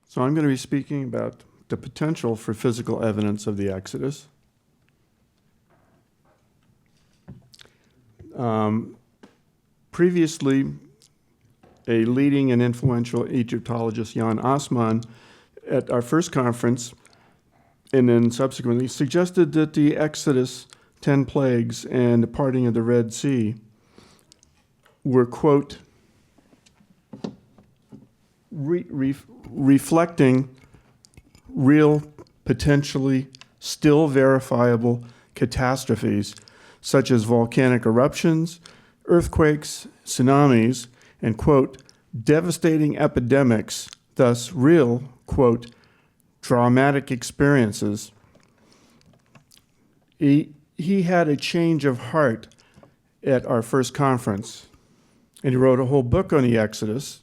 So I'm going to be speaking about the potential for physical evidence of the Exodus. Previously, a leading and influential Egyptologist, Jan Assmann, at our first conference, and then subsequently, suggested that the Exodus, 10 plagues, and the parting of the Red Sea were, quote, reflecting real, potentially still verifiable catastrophes such as volcanic eruptions, earthquakes, tsunamis, and, quote, devastating epidemics, thus real, quote, dramatic experiences. He had a change of heart at our first conference, and he wrote a whole book on the Exodus.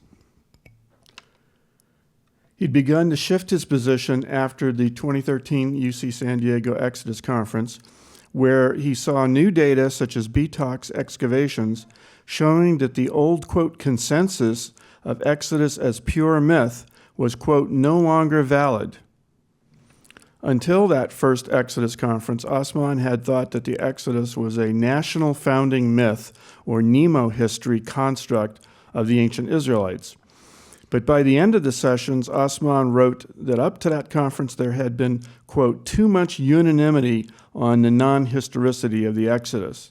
He'd begun to shift his position after the 2013 UC San Diego Exodus Conference, where he saw new data such as BTOX excavations showing that the old, quote, consensus of Exodus as pure myth was, quote, no longer valid. Until that first Exodus conference, Assmann had thought that the Exodus was a national founding myth or Nemo history construct of the ancient Israelites. But by the end of the sessions, Assmann wrote that up to that conference there had been, quote, too much unanimity on the non-historicity of the Exodus.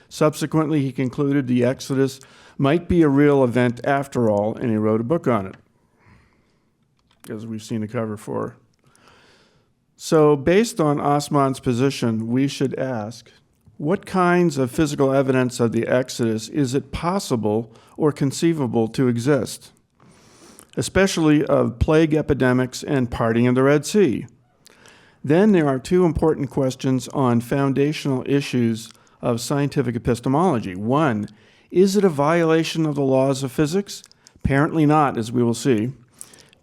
Subsequently, he concluded the Exodus might be a real event after all, and he wrote a book on it, as we've seen the cover for. So based on Assmann's position, we should ask, what kinds of physical evidence of the Exodus is it possible or conceivable to exist, especially of plague epidemics and parting of the Red Sea? Then there are two important questions on foundational issues of scientific epistemology. One, is it a violation of the laws of physics? Apparently not, as we will see.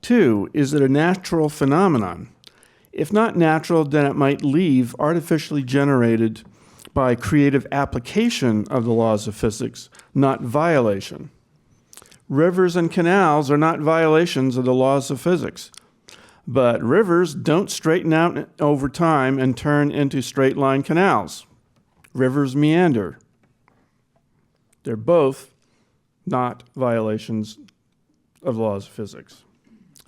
Two, is it a natural phenomenon? If not natural, then it might leave artificially generated by creative application of the laws of physics, not violation. Rivers and canals are not violations of the laws of physics, but rivers don't straighten out over time and turn into straight-line canals. Rivers meander. They're both not violations of the laws of physics.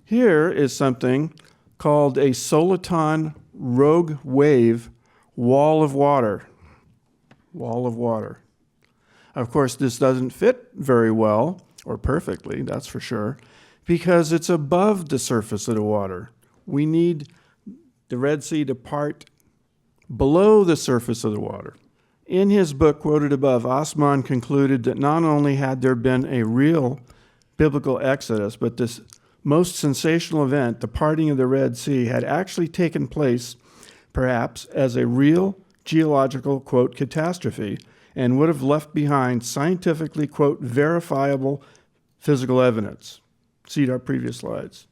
Here is something called a Soliton rogue wave wall of water. Wall of water. Of course, this doesn't fit very well, or perfectly, that's for sure, because it's above the surface of the water. We need the Red Sea to part below the surface of the water. In his book quoted above, Assmann concluded that not only had there been a real biblical exodus, but this most sensational event, the parting of the Red Sea, had actually taken place, perhaps, as a real geological, quote, catastrophe, and would have left behind scientifically, quote, verifiable physical evidence. See our previous slides.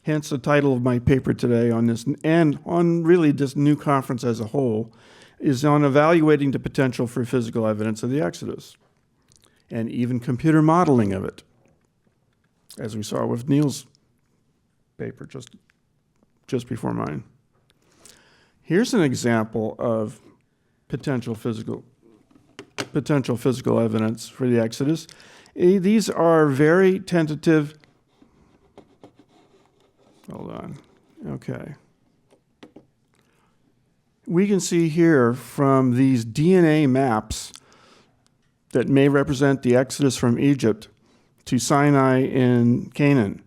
Hence the title of my paper today on this, and on really this new conference as a whole, is on evaluating the potential for physical evidence of the Exodus, and even computer modeling of it, as we saw with Neil's paper just before mine. Here's an example of potential physical evidence for the Exodus. These are very tentative. Hold on. Okay. We can see here from these DNA maps that may represent the Exodus from Egypt to Sinai in Canaan.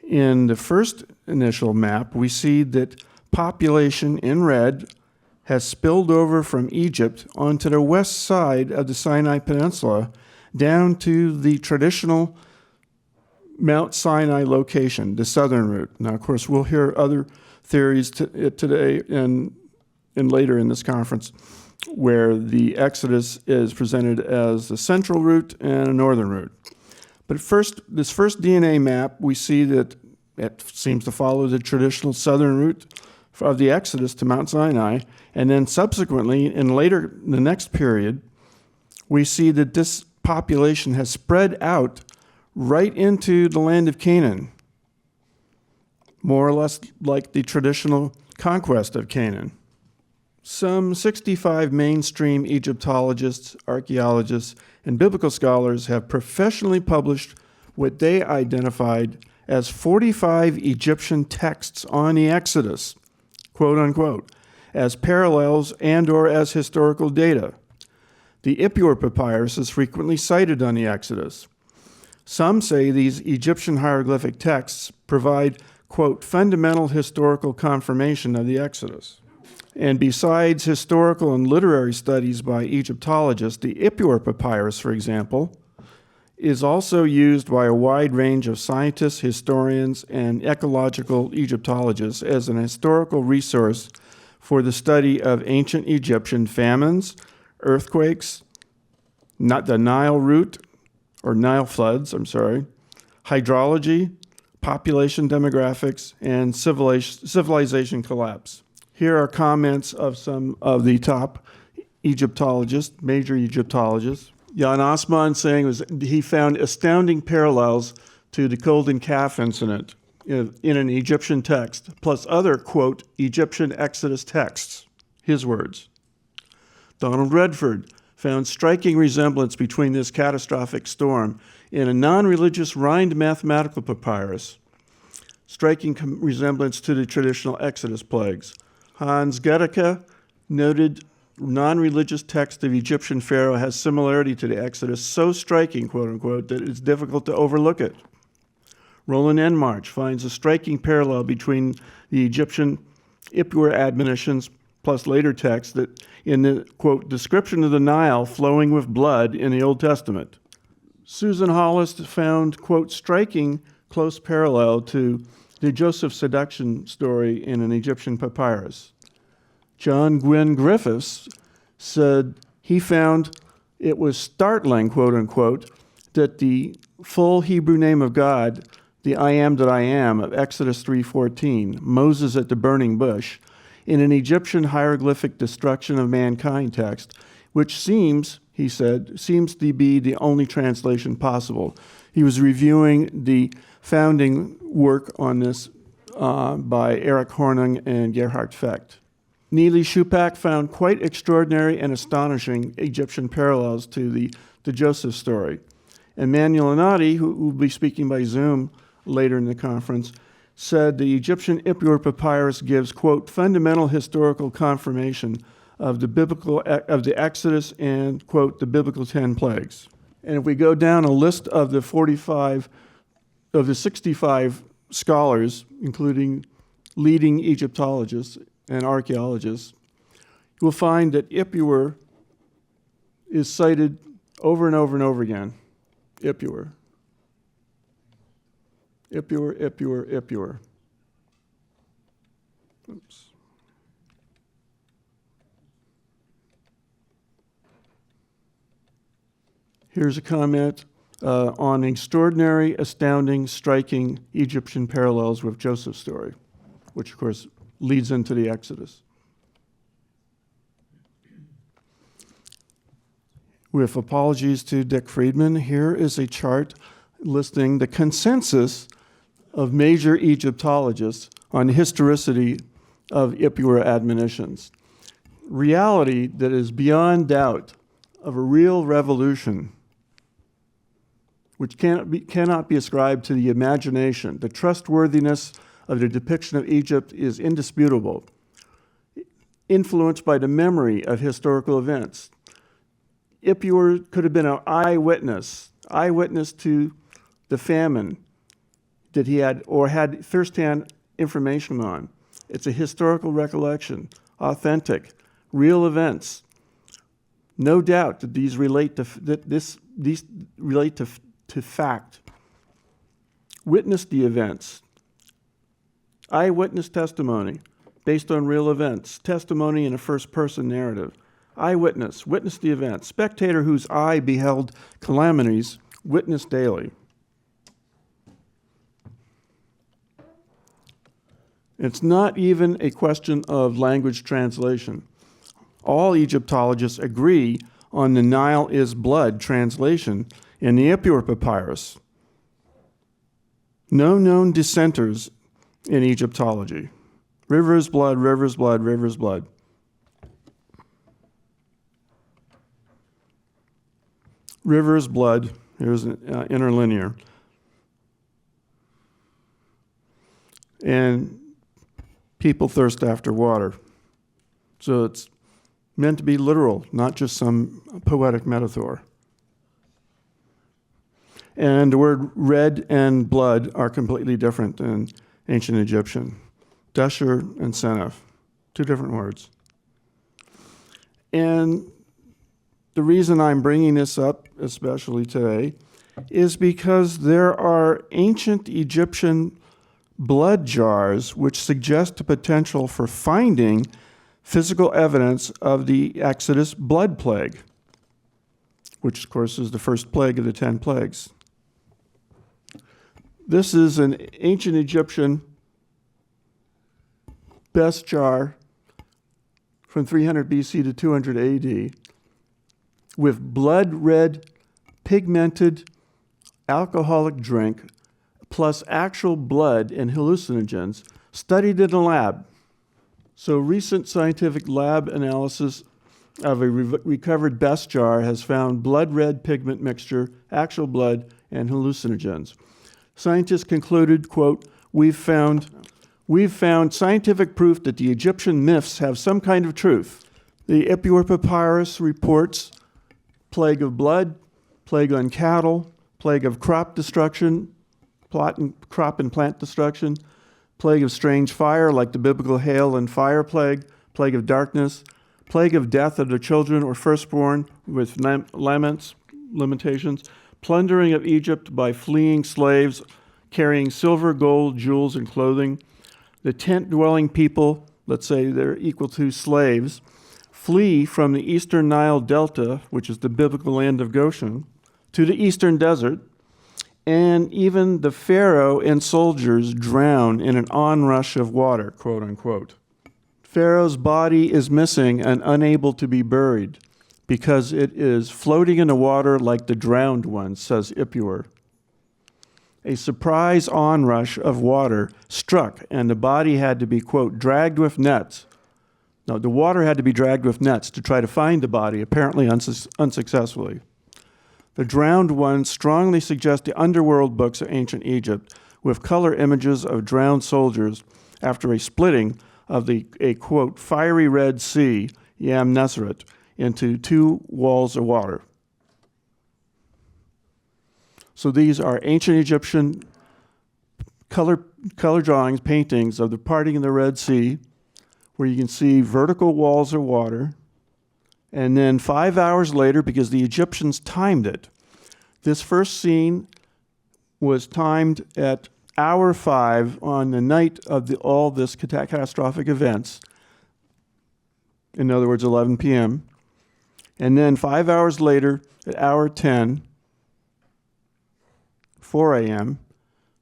In the first initial map, we see that population in red has spilled over from Egypt onto the west side of the Sinai Peninsula down to the traditional Mount Sinai location, the southern route. Now, of course, we'll hear other theories today and later in this conference where the Exodus is presented as the central route and a northern route. But first, this first DNA map, we see that it seems to follow the traditional southern route of the Exodus to Mount Sinai, and then subsequently, the next period, we see that this population has spread out right into the land of Canaan. more or less like the traditional conquest of Canaan. Some 65 mainstream Egyptologists, archaeologists, and biblical scholars have professionally published what they identified as 45 Egyptian texts on the Exodus, quote unquote, as parallels and or as historical data. The Ipuwer papyrus is frequently cited on the Exodus. Some say these Egyptian hieroglyphic texts provide, quote, fundamental historical confirmation of the Exodus. And besides historical and literary studies by Egyptologists, the Ipuwer papyrus, for example, is also used by a wide range of scientists, historians, and ecological Egyptologists as an historical resource for the study of ancient Egyptian famines, earthquakes, not the Nile route, or Nile floods, hydrology, population demographics, and civilization collapse. Here are comments of some of the top Egyptologists, major Egyptologists. Jan Osman saying he found astounding parallels to the golden calf incident in an Egyptian text, plus other, quote, Egyptian Exodus texts, his words. Donald Redford found striking resemblance between this catastrophic storm in a non-religious Rhind mathematical papyrus, striking resemblance to the traditional Exodus plagues. Hans Gedeke noted non-religious text of Egyptian pharaoh has similarity to the Exodus, so striking, quote unquote, that it's difficult to overlook it. Roland Enmarch finds a striking parallel between the Egyptian Ipuwer admonitions plus later texts that in the, quote, description of the Nile flowing with blood in the Old Testament. Susan Hollis found, quote, striking close parallel to the Joseph seduction story in an Egyptian papyrus. John Gwynne Griffiths said he found it was startling, quote unquote, that the full Hebrew name of God, the I am that I am of Exodus 3:14, Moses at the burning bush, in an Egyptian hieroglyphic destruction of mankind text, which seems, he said, seems to be the only translation possible. He was reviewing the founding work on this by Eric Hornung and Gerhard Fecht. Neely Shupak found quite extraordinary and astonishing Egyptian parallels to the Joseph story. And Manuel Anati, who will be speaking by Zoom later in the conference, said the Egyptian Ipuwer papyrus gives, quote, fundamental historical confirmation of the Exodus and, quote, the biblical 10 plagues. And if we go down a list of the 65 scholars, including leading Egyptologists and archaeologists, you will find that Ipuwer is cited over and over and over again. Ipuwer. Ipuwer, Ipuwer, Ipuwer. Oops. Here's a comment on extraordinary, astounding, striking Egyptian parallels with Joseph's story, which of course leads into the Exodus. With apologies to Dick Friedman, here is a chart listing the consensus of major Egyptologists on the historicity of Ipuwer admonitions. Reality that is beyond doubt of a real revolution which cannot be ascribed to the imagination. The trustworthiness of the depiction of Egypt is indisputable, influenced by the memory of historical events. Ipuwer could have been an eyewitness to the famine that he had or had firsthand information on. It's a historical recollection, authentic, real events. No doubt that these relate to fact. Witness the events. Eyewitness testimony based on real events. Testimony in a first-person narrative. Eyewitness, witness the events. Spectator whose eye beheld calamities, witness daily. It's not even a question of language translation. All Egyptologists agree on the Nile is blood translation in the Ipuwer papyrus. No known dissenters in Egyptology. Rivers, blood, rivers, blood, rivers, blood. Rivers, blood, here's an interlinear. And people thirst after water. So it's meant to be literal, not just some poetic metaphor. And the word red and blood are completely different in ancient Egyptian. Desher and Senef, two different words. And the reason I'm bringing this up, especially today, is because there are ancient Egyptian blood jars which suggest the potential for finding physical evidence of the Exodus blood plague, which of course is the first plague of the 10 plagues. This is an ancient Egyptian best jar from 300 BC to 200 AD with blood red pigmented alcoholic drink plus actual blood and hallucinogens studied in a lab. So recent scientific lab analysis of a recovered best jar has found blood red pigment mixture, actual blood, and hallucinogens. Scientists concluded, quote, we've found scientific proof that the Egyptian myths have some kind of truth. The Ipuwer Papyrus reports plague of blood, plague on cattle, plague of crop destruction, crop and plant destruction, plague of strange fire like the biblical hail and fire plague, plague of darkness, plague of death of the children or firstborn with lamentations, plundering of Egypt by fleeing slaves carrying silver, gold, jewels, and clothing. The tent-dwelling people, let's say they're equal to slaves, flee from the eastern Nile Delta, which is the biblical land of Goshen, to the eastern desert, and even the pharaoh and soldiers drown in an onrush of water, quote unquote. Pharaoh's body is missing and unable to be buried because it is floating in the water like the drowned one, says Ipuwer. A surprise onrush of water struck and the body had to be, quote, dragged with nets. Now, the water had to be dragged with nets to try to find the body, apparently unsuccessfully. The drowned one strongly suggests the underworld books of ancient Egypt with color images of drowned soldiers after a splitting of a quote, fiery red sea, Yam Neseret, into two walls of water. So these are ancient Egyptian color drawings, paintings of the parting of the Red Sea, where you can see vertical walls of water. And then 5 hours later, because the Egyptians timed it, this first scene was timed at hour 5 on the night of all this catastrophic events. In other words, 11 p.m. And then 5 hours later, at hour 10, 4 a.m.,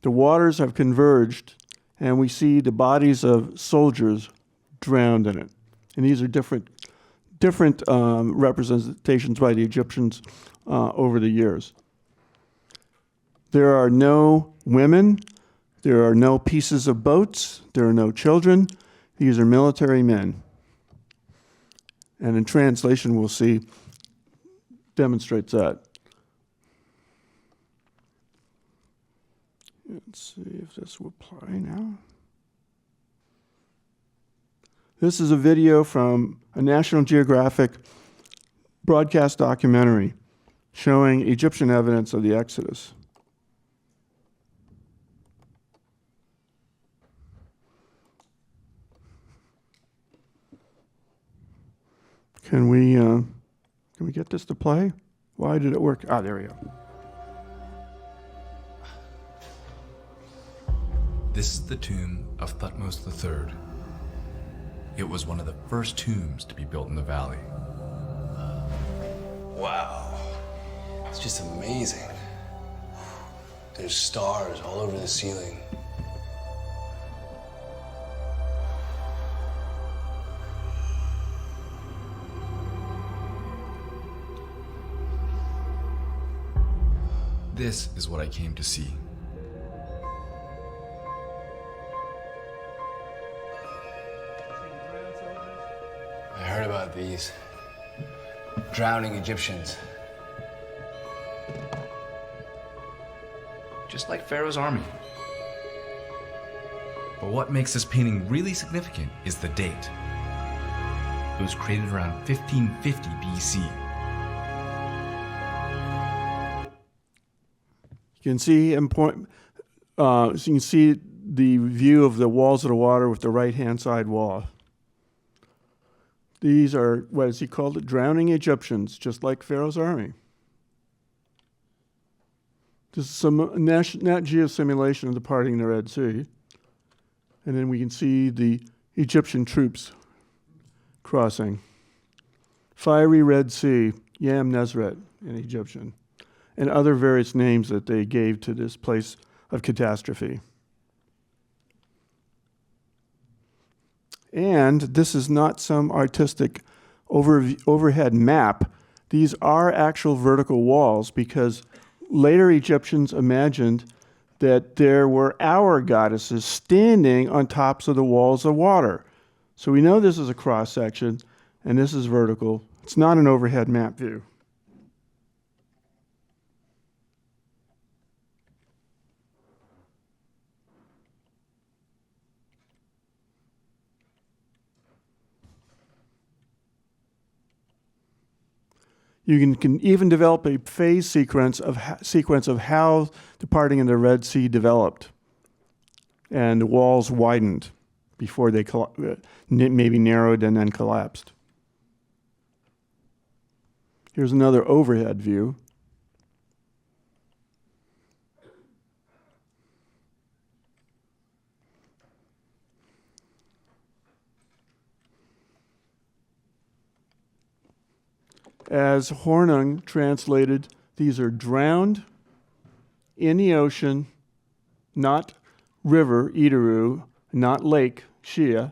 the waters have converged, and we see the bodies of soldiers drowned in it. And these are different representations by the Egyptians over the years. There are no women. There are no pieces of boats. There are no children. These are military men. And in translation, we'll see, demonstrates that. Let's see if this will play now. This is a video from a National Geographic broadcast documentary showing Egyptian evidence of the Exodus. Can we get this to play? Why did it work? Ah, there we go. This is the tomb of Thutmose III. It was one of the first tombs to be built in the valley. Wow. It's just amazing. There's stars all over the ceiling. This is what I came to see. heard about these drowning Egyptians. Just like Pharaoh's army. But what makes this painting really significant is the date. It was created around 1550 BC. You can see so you can see the view of the walls of the water with the right-hand side wall. These are, what is he called it? Drowning Egyptians, just like Pharaoh's army. This is some Nat Geo simulation of the parting of the Red Sea. And then we can see the Egyptian troops crossing. Fiery Red Sea, Yam Nezret in Egyptian, and other various names that they gave to this place of catastrophe. And this is not some artistic overhead map. These are actual vertical walls because later Egyptians imagined that there were hour goddesses standing on tops of the walls of water. So we know this is a cross-section, and this is vertical. It's not an overhead map view. You can even develop a phase sequence of how the parting of the Red Sea developed, and the walls widened before they maybe narrowed and then collapsed. Here's another overhead view. As Hornung translated, these are drowned in the ocean, not river, Idaru, not lake, Shia.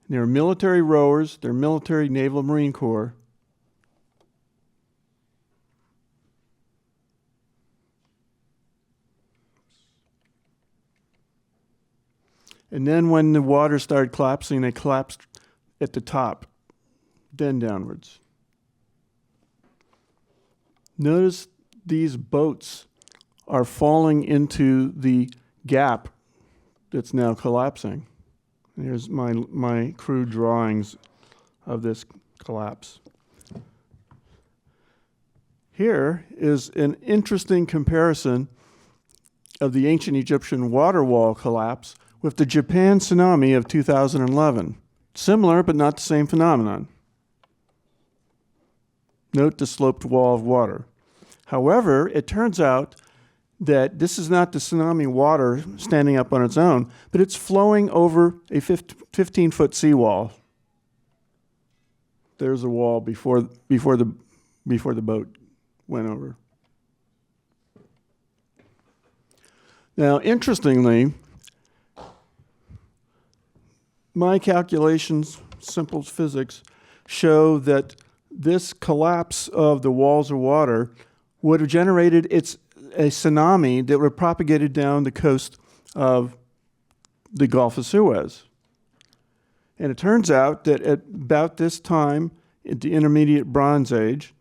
They're military rowers, they're military naval marine corps. And then when the water started collapsing, they collapsed at the top, then downwards. Notice these boats are falling into the gap that's now collapsing. Here's my crude drawings of this collapse. Here is an interesting comparison of the ancient Egyptian water wall collapse with the Japan tsunami of 2011. Similar, but not the same phenomenon. Note the sloped wall of water. However, it turns out that this is not the tsunami water standing up on its own, but it's flowing over a 15-foot seawall. There's a wall before the boat went over. Now, interestingly, my calculations, simple physics, show that this collapse of the walls of water would have generated a tsunami that would have propagated down the coast of the Gulf of Suez. And it turns out that at about this time, in the Intermediate Bronze Age,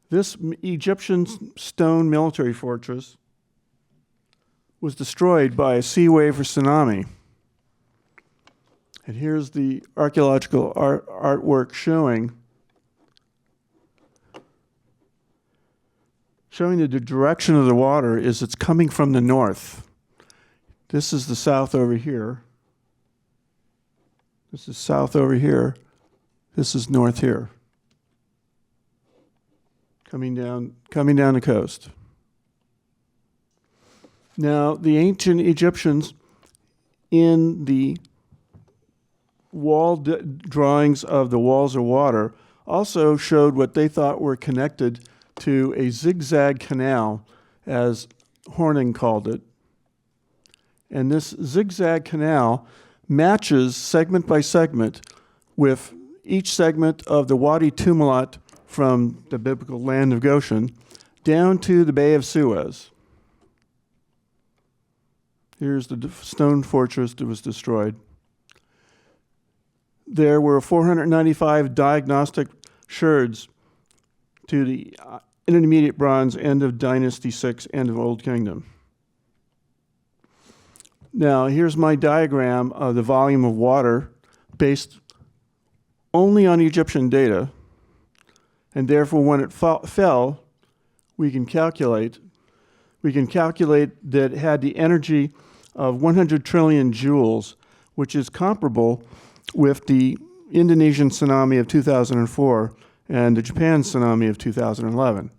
this Egyptian stone military fortress was destroyed by a sea wave or tsunami. And here's the archaeological artwork showing that the direction of the water is it's coming from the north. This is the south over here. This is south over here. This is north here. Coming down the coast. Now, the ancient Egyptians in the wall drawings of the walls of water also showed what they thought were connected to a zigzag canal, as Hornung called it. And this zigzag canal matches segment by segment with each segment of the Wadi Tumilat from the biblical land of Goshen down to the Bay of Suez. Here's the stone fortress that was destroyed. there were 495 diagnostic sherds to the Intermediate Bronze, end of Dynasty 6, end of Old Kingdom. Now, here's my diagram of the volume of water based only on Egyptian data, and therefore when it fell, we can calculate that it had the energy of 100 trillion joules, which is comparable with the Indonesian tsunami of 2004 and the Japan tsunami of 2011.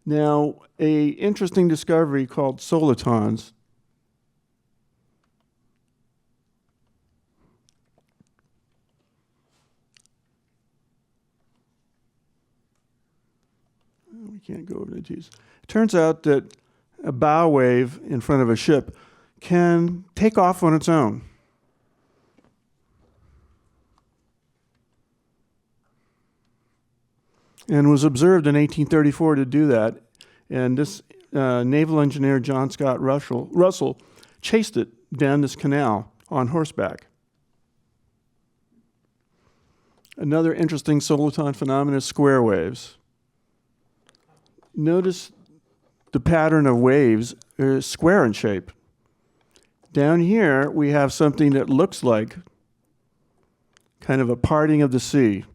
Now, an interesting discovery called solitons we can't go over the T's. It turns out that a bow wave in front of a ship can take off on its own. And was observed in 1834 to do that. And this naval engineer, John Scott Russell, chased it down this canal on horseback. Another interesting soliton phenomenon is square waves. Notice the pattern of waves is square in shape. Down here, we have something that looks like kind of a parting of the sea,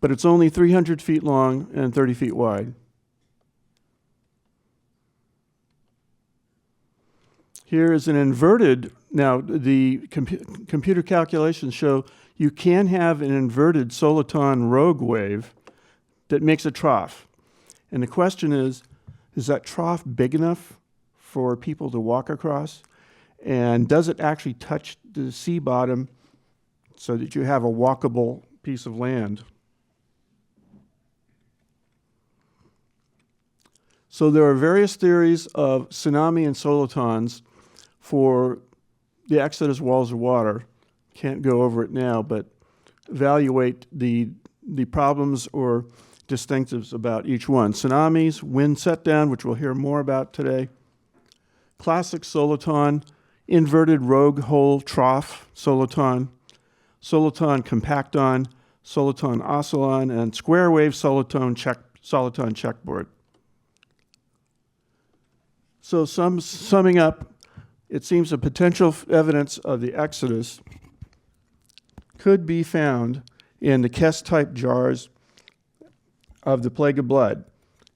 but it's only 300 feet long and 30 feet wide. Here is an inverted, now the computer calculations show you can have an inverted soliton rogue wave that makes a trough. And the question is that trough big enough for people to walk across? And does it actually touch the sea bottom so that you have a walkable piece of land? So there are various theories of tsunami and solitons for the Exodus walls of water. Can't go over it now, but evaluate the problems or distinctives about each one. Tsunamis, wind set down, which we'll hear more about today. Classic soliton, inverted rogue hole trough soliton, soliton compacton, soliton oscillon, and square wave soliton checkboard. So summing up, it seems a potential evidence of the Exodus could be found in the Kess-type jars of the Plague of Blood,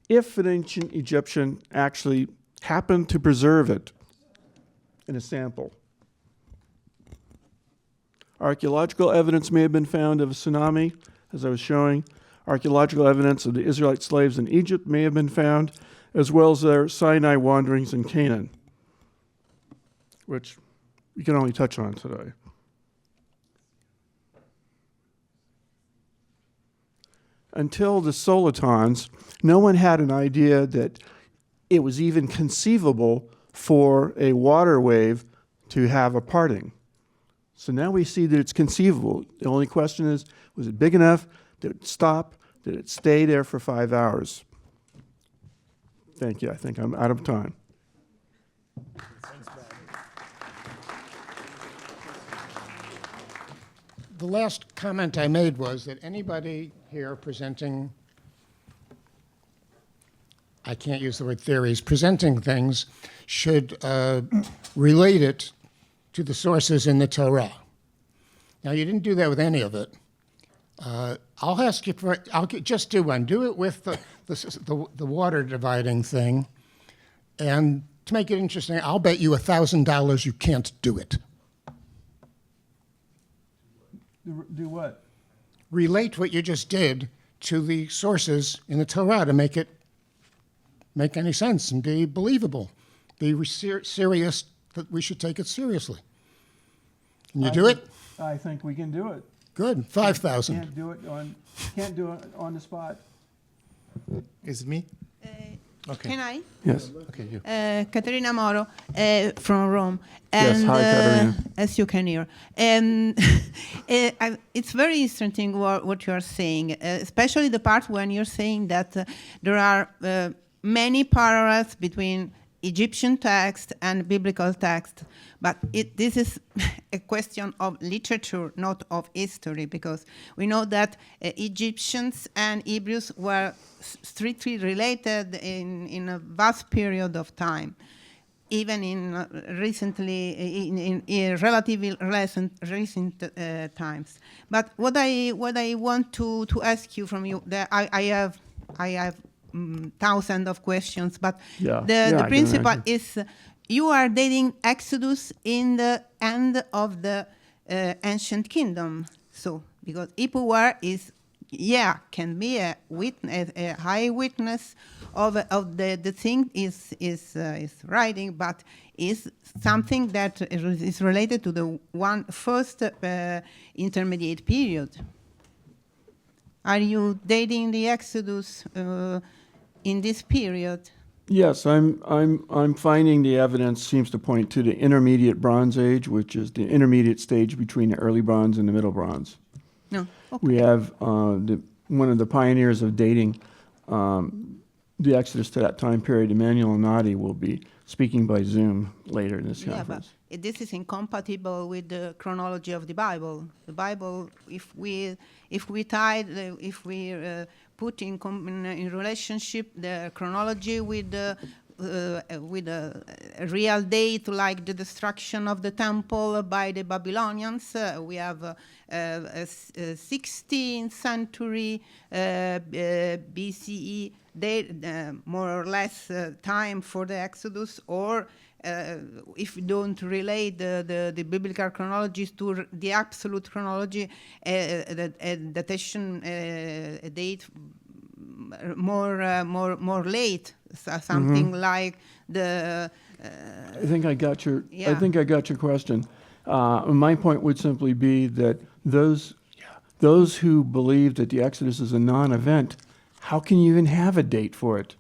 if an ancient Egyptian actually happened to preserve it in a sample. Archaeological evidence may have been found of a tsunami, as I was showing. Archaeological evidence of the Israelite slaves in Egypt may have been found, as well as their Sinai wanderings in Canaan, which we can only touch on today. Until the solitons, no one had an idea that it was even conceivable for a water wave to have a parting. So now we see that it's conceivable. The only question is, was it big enough? Did it stop? Did it stay there for 5 hours? Thank you. I think I'm out of time. The last comment I made was that anybody here presenting, I can't use the word theories, presenting things should relate it to the sources in the Torah. Now, you didn't do that with any of it. I'll ask you for, just do one. Do it with the water dividing thing. And to make it interesting, I'll bet you $1,000 you can't do it. Do what? Relate what you just did to the sources in the Torah to make it make any sense and be believable. Be serious, that we should take it seriously. Can you do it? I think we can do it. Good, 5,000. Can't do it on the spot. Is it me? Okay. Can I? Yes. Okay, you. Caterina Moro from Rome. Yes, And, hi, Caterina. As you can hear. And it's very interesting what you are saying, especially the part when you're saying that there are many parallels between Egyptian text and biblical text. But this is a question of literature, not of history, because we know that Egyptians and Hebrews were strictly related in a vast period of time, even in relatively recent times. But what I want to ask you from you, I have thousands of questions, but the principle is you are dating Exodus in the end of the ancient kingdom. So because Ipuwer can be a witness, a high witness of the thing is writing, but is something that is related to the first intermediate period. Are you dating the Exodus in this period? Yes, I'm finding the evidence seems to point to the intermediate Bronze Age, which is the intermediate stage between the early Bronze and the Middle Bronze. No. Okay. We have one of the pioneers of dating the Exodus to that time period, Emmanuel Nadi, will be speaking by Zoom later in this conference. But this is incompatible with the chronology of the Bible. The Bible, if we put in relationship the chronology with a real date, like the destruction of the temple by the Babylonians, we have a 16th century BCE more or less time for the Exodus, or if we don't relate the biblical chronologies to the absolute chronology, the datation date more late, something like the. I think I got your. Yeah. I think I got your question. My point would simply be that those who believe that the Exodus is a non-event, how can you even have a date for it?